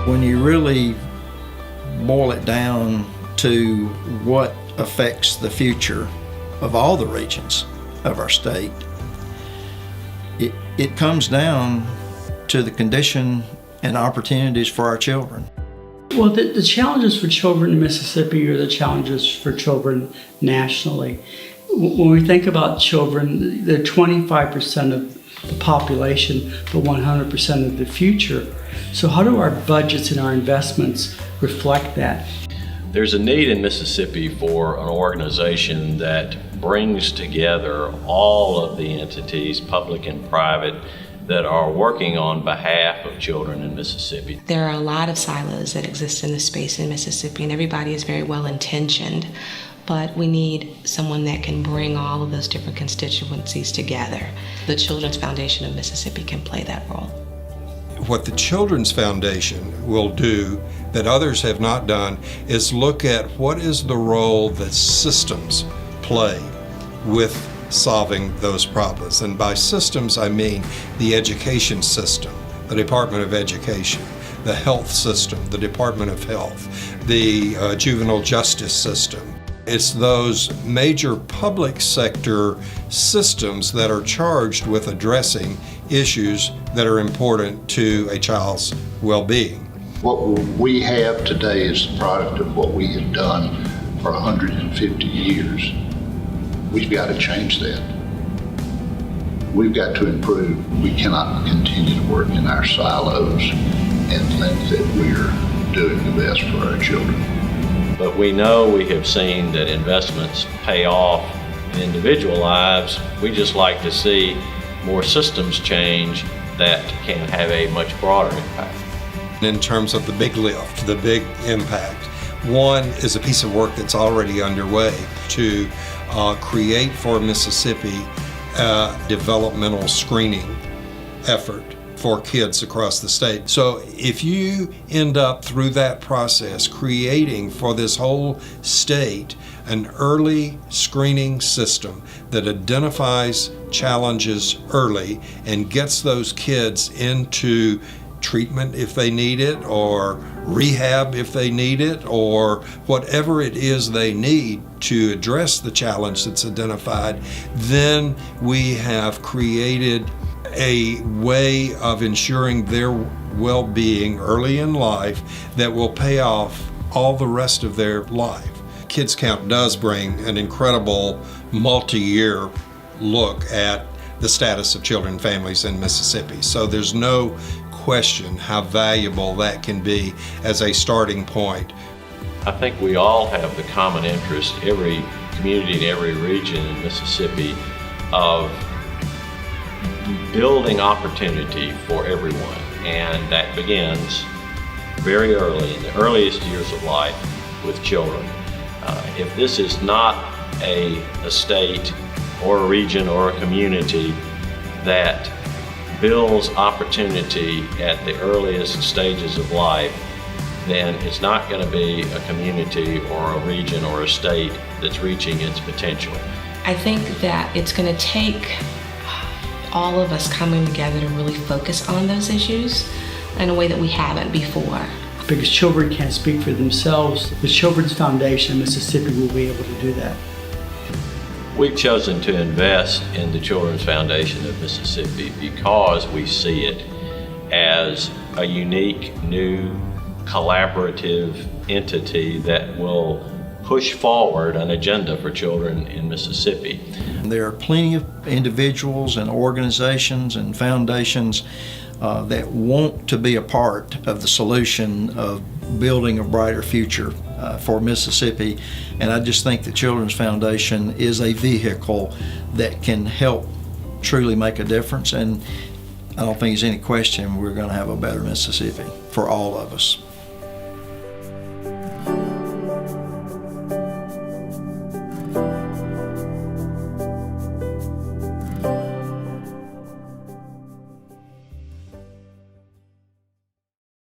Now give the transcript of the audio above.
When you really boil it down to what affects the future of all the regions of our state, it comes down to the condition and opportunities for our children. Well, the challenges for children in Mississippi are the challenges for children nationally. When we think about children, they're 25% of the population, but 100% of the future. So how do our budgets and our investments reflect that? There's a need in Mississippi for an organization that brings together all of the entities, public and private, that are working on behalf of children in Mississippi. There are a lot of silos that exist in the space in Mississippi, and everybody is very well intentioned, but we need someone that can bring all of those different constituencies together. The Children's Foundation of Mississippi can play that role. What the Children's Foundation will do that others have not done is look at what is the role that systems play with solving those problems. And by systems, I mean the education system, the Department of Education, the health system, the Department of Health, the juvenile justice system. It's those major public sector systems that are charged with addressing issues that are important to a child's well-being. What we have today is the product of what we have done for 150 years. We've got to change that. We've got to improve. We cannot continue to work in our silos and think that we're doing the best for our children. But we know, we have seen that investments pay off in individual lives. We just like to see more systems change that can have a much broader impact. In terms of the big lift, the big impact, one is a piece of work that's already underway to create for Mississippi a developmental screening effort for kids across the state. So if you end up through that process creating for this whole state an early screening system that identifies challenges early and gets those kids into treatment if they need it, or rehab if they need it, or whatever it is they need to address the challenge that's identified, then we have created a way of ensuring their well-being early in life that will pay off all the rest of their life. Kids Count does bring an incredible multi-year look at the status of children and families in Mississippi. So there's no question how valuable that can be as a starting point. I think we all have the common interest, every community in every region in Mississippi, of building opportunity for everyone, and that begins very early, in the earliest years of life, with children. If this is not a state or a region or a community that builds opportunity at the earliest stages of life, then it's not going to be a community or a region or a state that's reaching its potential. I think that it's going to take all of us coming together to really focus on those issues in a way that we haven't before. Because children can't speak for themselves, the Children's Foundation of Mississippi will be able to do that. We've chosen to invest in the Children's Foundation of Mississippi because we see it as a unique, new, collaborative entity that will push forward an agenda for children in Mississippi. There are plenty of individuals and organizations and foundations that want to be a part of the solution of building a brighter future for Mississippi, and I just think the Children's Foundation is a vehicle that can help truly make a difference, and I don't think there's any question we're going to have a better Mississippi for all of us.